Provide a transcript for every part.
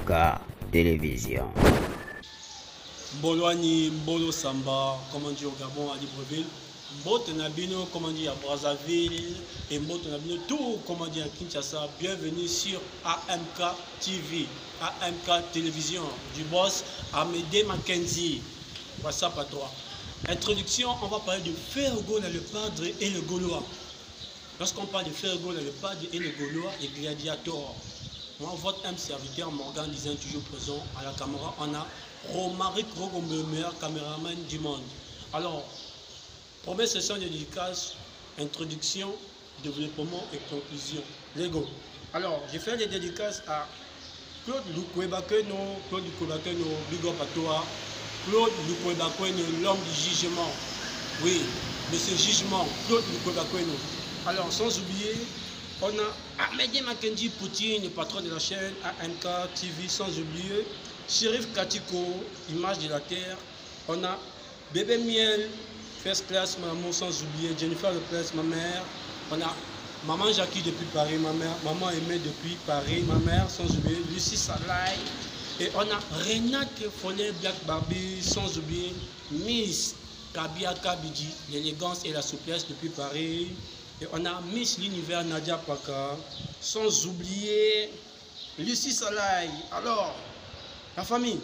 AMK Télévision. Mboloani, Mbolo Samba, comment dire au Gabon, à Libreville. Mbote Nabino, comment dire à Brazzaville. Et Mbote Nabino, tout, comment dire à Kinshasa. Bienvenue sur AMK TV, AMK Télévision, du boss Amédée Mackenzie. What's up à toi? Introduction, on va parler de Fergo, le padre et le Gaulois. Lorsqu'on parle de Fergo, le padre et le Gaulois, les gladiateurs. Moi, votre âme serviteur, Morgan disant toujours présent à la caméra, on a Romaric Rogombe, le meilleur caméraman du monde. Alors, première session de dédicace, introduction, développement et conclusion. Let's go. Alors, j'ai fait des dédicaces à Claude Lukwebakeno, big up à toi. Claude Lukwebakeno, l'homme du jugement. Oui, de ce jugement, Claude Lukwebakeno. Alors, sans oublier, on a Amédée Mackenzie Poutine, le patron de la chaîne AMK TV, sans oublier Shérif Katiko, Image de la Terre. On a Bébé Miel, First Class, maman, sans oublier Jennifer Lopez, ma mère. On a Maman Jackie depuis Paris, ma mère. Maman Aimée depuis Paris, ma mère, sans oublier Lucie Salai. Et on a Renate Follet Black Barbie, sans oublier Miss Kabia Kabidji, l'élégance et la souplesse depuis Paris. Et on a Miss l'univers Nadia Paka, sans oublier Lucie Salai. Alors, la famille,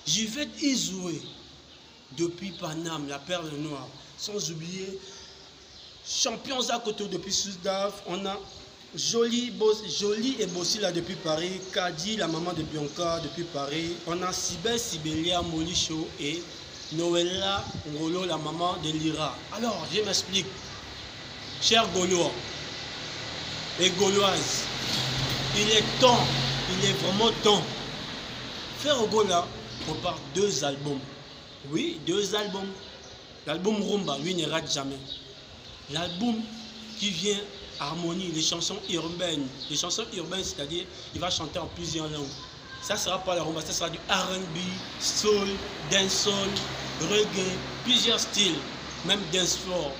je vais Izoué depuis Paname, la perle noire. Sans oublier Champion Zakoto depuis Sudaf. On a Jolie et Bossila depuis Paris. Kadi, la maman de Bianca depuis Paris. On a Sibelia Molicho et Noëlla Ngolo, la maman de Lyra. Alors, je m'explique. Chers Gaulois et Gauloises, il est temps, il est vraiment temps. Fergo là prépare 2 albums. Oui, 2 albums. L'album Rumba, lui, ne rate jamais. L'album qui vient harmonie, les chansons urbaines. Les chansons urbaines, c'est-à-dire, il va chanter en plusieurs langues. Ça ne sera pas la rumba, ça sera du R&B, soul, dancehall, reggae, plusieurs styles, même dancefloor.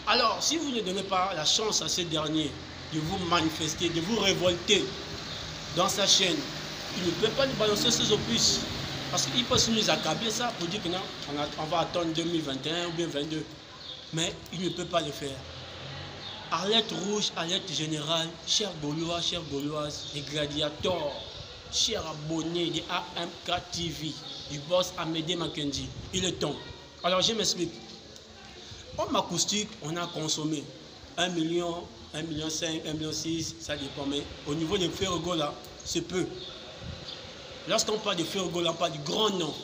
Alors, si vous ne donnez pas la chance à ces derniers de vous manifester, de vous révolter dans sa chaîne, il ne peut pas nous balancer ses opus. Parce qu'il peut nous accabler ça pour dire que non, on va attendre 2021 ou bien 2022. Mais il ne peut pas le faire. Alerte rouge, alerte générale, chers Gaulois, chères Gauloises, les gladiateurs, chers abonnés de AMK TV, du boss Amédée Mackenzie. Il est temps. Alors, je m'explique. En acoustique, on a consommé 1 million, 1,5 million, 1,6 million, ça dépend. Mais au niveau des Fergo là, c'est peu. Lorsqu'on parle de Fergo là, on parle du grand nom.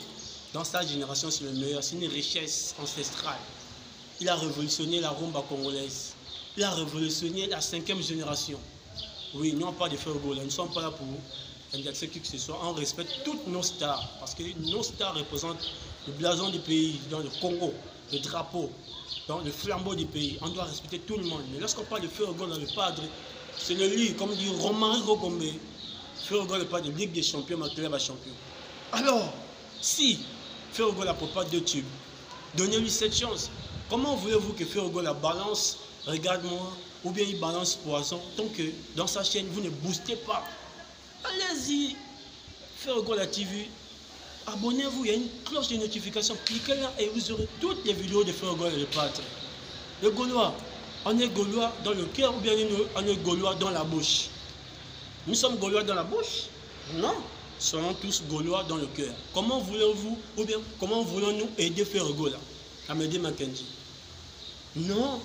Dans sa génération, c'est le meilleur. C'est une richesse ancestrale. Il a révolutionné la rumba congolaise. Il a révolutionné la 5e génération. Oui, nous on parle de Fergo là. Nous ne sommes pas là pour indexer qui que ce soit. On respecte toutes nos stars. Parce que nos stars représentent le blason du pays, dans le Congo, le drapeau. Dans le flambeau du pays, on doit respecter tout le monde. Mais lorsqu'on parle de Fergo dans le padre, c'est le lit, comme dit Romaric Rogombe. Fergo le padre de Ligue des Champions, Macleb à champion. Alors, si Fergo n'a pas 2 tubes, donnez-lui cette chance. Comment voulez-vous que Fergo la balance, regarde-moi, ou bien il balance poisson, tant que dans sa chaîne, vous ne boostez pas. Allez-y, Fergo la TV. Abonnez-vous, il y a une cloche de notification, cliquez là et vous aurez toutes les vidéos de Fergo et le padre. Le Gaulois, on est Gaulois dans le cœur ou bien on est Gaulois dans la bouche? Nous sommes Gaulois dans la bouche? Non, soyons tous Gaulois dans le cœur. Comment voulez-vous, ou bien comment voulons-nous aider Fergo là, Amédée Mackenzie? Non,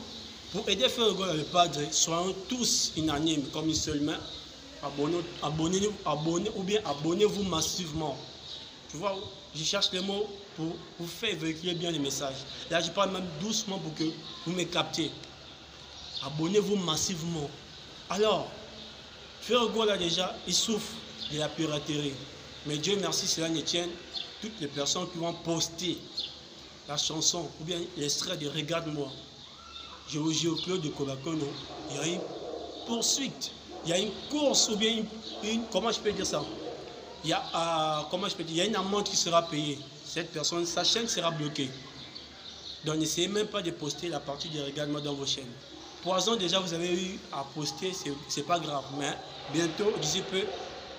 pour aider Fergo là, le padre, soyons tous unanimes comme une seule main. Abonnez-vous massivement. Tu vois, je cherche les mots pour vous faire véhiculer bien les messages. Là, je parle même doucement pour que vous me captiez. Abonnez-vous massivement. Alors, Fergo là déjà, il souffre de la piraterie. Mais Dieu merci, cela ne tienne. Toutes les personnes qui vont poster la chanson ou bien l'extrait de Regarde-moi. Je vous dis au Claude de Kobakono, il y a une poursuite, il y a une course ou bien une comment je peux dire ça? Il y a, comment je peux dire, il y a une amende qui sera payée. Cette personne, sa chaîne sera bloquée. Donc n'essayez même pas de poster la partie de Regarde-moi dans vos chaînes. Poison, déjà vous avez eu à poster, c'est pas grave. Mais bientôt, d'ici peu,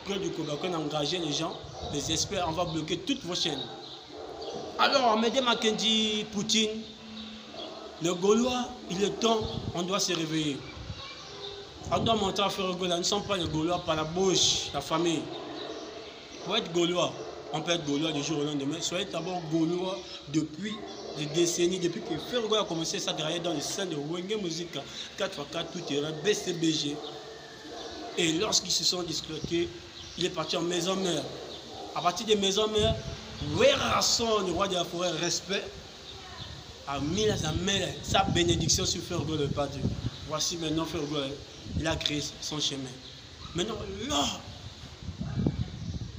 Claude Kobako a engagé les gens, les experts, on va bloquer toutes vos chaînes. Alors, Amédée Makendi, Poutine, le Gaulois, il est temps, on doit se réveiller. On doit montrer à Ferrogola, nous ne sommes pas les Gaulois par la bouche, la famille. Pour être Gaulois, on peut être Gaulois du jour au lendemain. Soyez d'abord Gaulois depuis des décennies, depuis que Ferrogola a commencé sa carrière dans les scènes de Wenge Musica, 4x4, tout terrain, BCBG. Et lorsqu'ils se sont disloqués, il est parti en maison-mère. À partir des maisons-mères, Werason, le roi de la forêt, respect, a mis sa bénédiction sur Ferrogola le Padre. Voici maintenant Ferrogola, il a créé son chemin. Maintenant, là,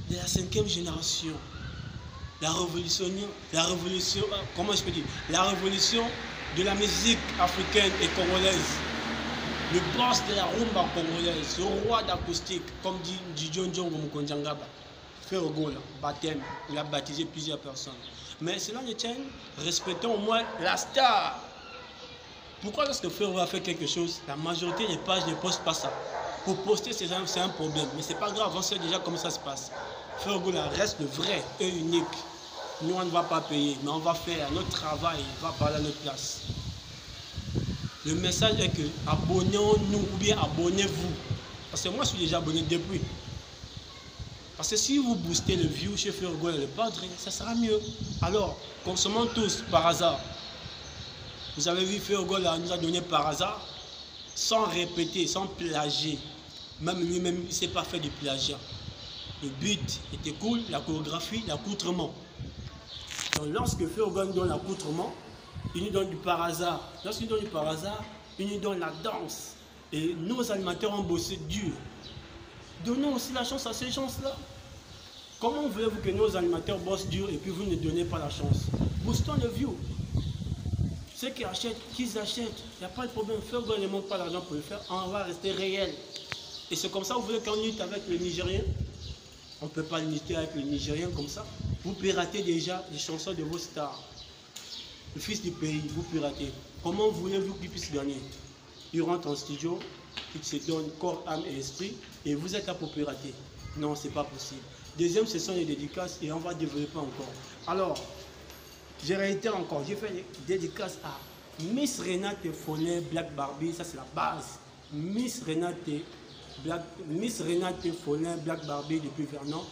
de la 5e génération, la révolution, comment je peux dire, la révolution de la musique africaine et congolaise, le boss de la rumba congolaise, le roi d'acoustique, comme dit Didion Djongo Mukondjangaba, Ferrogola, baptême, il a baptisé plusieurs personnes. Mais cela ne tient, respectons au moins la star. Pourquoi lorsque Ferrogola fait quelque chose, la majorité des pages ne postent pas ça? Pour poster, c'est un problème, mais c'est pas grave, on sait déjà comment ça se passe. Ferrogola reste le vrai et unique. Nous, on ne va pas payer, mais on va faire notre travail, on va parler à notre place. Le message est que abonnons-nous ou bien abonnez-vous. Parce que moi, je suis déjà abonné depuis. Parce que si vous boostez le view chez Ferrogola le Padre, ça sera mieux. Alors, consommons tous par hasard. Vous avez vu, Ferrogola nous a donné par hasard, sans répéter, sans plagier. Même lui-même, il ne s'est pas fait du plagiat. Le beat était cool, la chorégraphie, l'accoutrement. Donc lorsque Ferrogola nous donne l'accoutrement, il nous donne du par hasard. Lorsqu'il nous donne du par hasard, il nous donne la danse. Et nos animateurs ont bossé dur. Donnons aussi la chance à ces gens-là. Comment voulez-vous que nos animateurs bossent dur et puis vous ne donnez pas la chance? Boostons le view. Ceux qui achètent, qu'ils achètent. Il n'y a pas de problème. Ferrogola ne montre pas l'argent pour le faire. On va rester réel. Et c'est comme ça, vous voulez qu'on lutte avec les Nigériens? On ne peut pas lutter avec les Nigériens comme ça. Vous piratez déjà les chansons de vos stars. Le fils du pays, vous piratez. Comment voulez-vous qu'il puisse gagner? Il rentre en studio, il se donne corps, âme et esprit, et vous êtes là pour pirater. Non, ce n'est pas possible. Deuxième, ce sont les dédicaces, et on va développer encore. Alors, j'ai réitéré encore, j'ai fait des dédicaces à Miss Renate Follet, Black Barbie, ça c'est la base. Miss Renate Follet, Black Barbie depuis Vernon.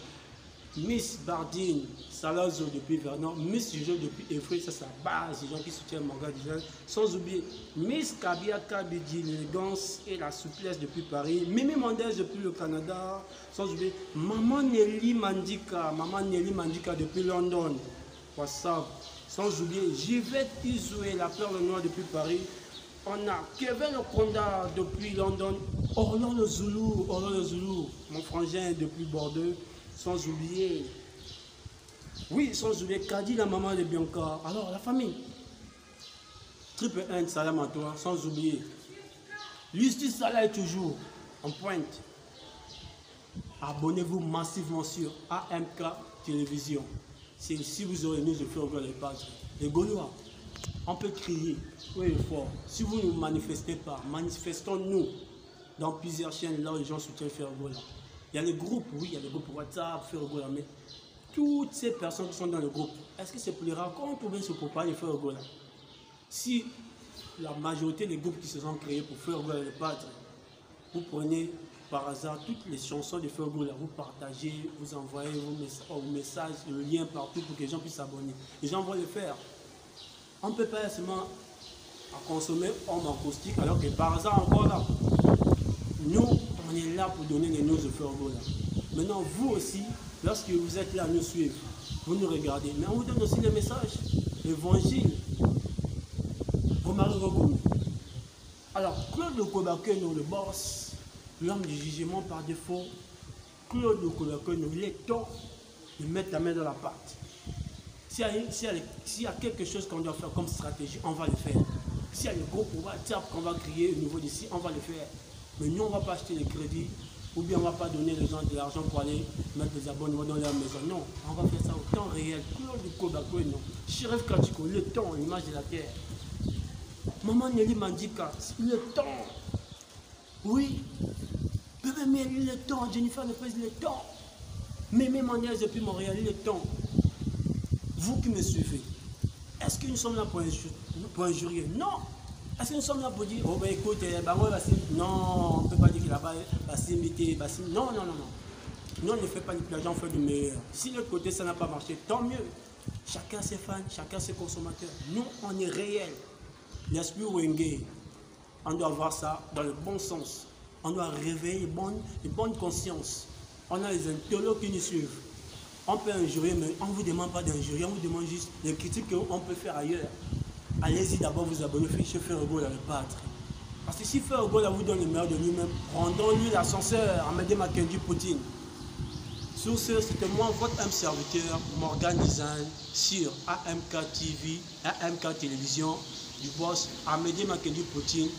Miss Bardine Salazo depuis Vernon, Miss Jojo depuis Effray, ça c'est la base, les gens qui soutiennent mon gars déjà. Sans oublier Miss Kabia Kabidi, l'élégance et la souplesse depuis Paris, Mimi Mendez depuis le Canada, sans oublier Maman Nelly Mandika depuis London, WhatsApp, sans oublier Jivette Izoué, la perle noire depuis Paris. On a Kevin Okonda depuis London, Orlando Zulu, mon frangin depuis Bordeaux. Sans oublier, oui, sans oublier Kadi, la maman de Bianca. Alors, la famille. Triple N, salam à toi. Sans oublier, Justice Salah est toujours en pointe. Abonnez-vous massivement sur AMK Télévision. Si vous aurez aimé, je fais encore les pages. Les Gaulois, on peut crier haut et fort. Si vous ne manifestez pas, manifestons-nous dans plusieurs chaînes là où les gens soutiennent Ferrogola. Il y a les groupes, oui, il y a les groupes WhatsApp, Ferrogola, mais toutes ces personnes qui sont dans le groupe, est-ce que c'est pour les rencontres ou bien c'est pour parler de Ferrogola? Si la majorité des groupes qui se sont créés pour Ferrogola le Padre, vous prenez par hasard toutes les chansons de Ferrogola, vous partagez, vous envoyez vos messages, le lien partout pour que les gens puissent s'abonner. Les gens vont le faire. On ne peut pas seulement consommer en acoustique alors que par hasard encore là, nous, on est là pour donner les news de Ferrogola. Maintenant, vous aussi, lorsque vous êtes là à nous suivre, vous nous regardez, mais on vous donne aussi les messages, l'évangile. Romari Rogoum. Alors, Claude Kobako, le boss, l'homme du jugement par défaut, Claude Kobako, il est temps de mettre la main dans la pâte. S'il y a quelque chose qu'on doit faire comme stratégie, on va le faire. S'il y a le groupe WhatsApp qu'on va créer au niveau d'ici, on va le faire. Mais nous, on ne va pas acheter les crédits, ou bien on ne va pas donner les gens de l'argent pour aller mettre des abonnements dans leur maison. Non, on va faire ça au temps réel. Claude Kobako, non. Chérif Katiko, le temps, l'image de la terre. Maman Nelly Mandika, le temps. Oui. Bébé, mais il est temps. Jennifer Lopez, il est temps. Mémé Maniez depuis Montréal, il est temps. Vous qui me suivez, est-ce que nous sommes là pour injurier? Non. Est-ce que nous sommes là pour dire, oh ben écoute, non, on ne peut pas dire qu'il a pas imité, non, non, non, non. Nous, on ne fait pas du plagiat, on fait du meilleur. Si de l'autre côté, ça n'a pas marché, tant mieux. Chacun ses fans, chacun ses consommateurs. Nous, on est réel. L'esprit Wenge, on doit voir ça dans le bon sens. On doit réveiller les bonnes consciences. On a les intellectuels qui nous suivent. On peut injurier, mais on ne vous demande pas d'injurier, on vous demande juste les critiques qu'on peut faire ailleurs. Allez-y d'abord vous abonner, chez Ferrego à le battre. Parce que si Ferrego vous donne le meilleur de lui-même, rendons-lui l'ascenseur, Amédée Mackenzie Poutine. Sur ce, c'était moi, votre âme serviteur, Morgan Design, sur AMK TV, AMK Télévision, du boss Amédée Mackenzie Poutine.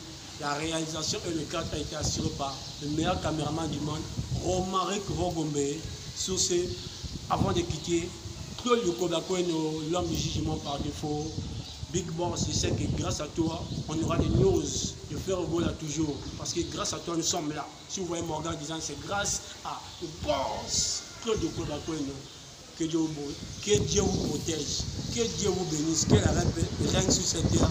La réalisation et le cadre a été assuré par le meilleur caméraman du monde, Romaric Rogombe. Sur ce, avant de quitter, Claude Lukobako est l'homme du jugement par défaut. Big Boss, je sais que grâce à toi, on aura des news de Ferrego là toujours. Parce que grâce à toi, nous sommes là. Si vous voyez Morgan disant, c'est grâce à le boss Claude Lukobako. Que Dieu vous protège, que Dieu vous bénisse, que la règne sur cette terre.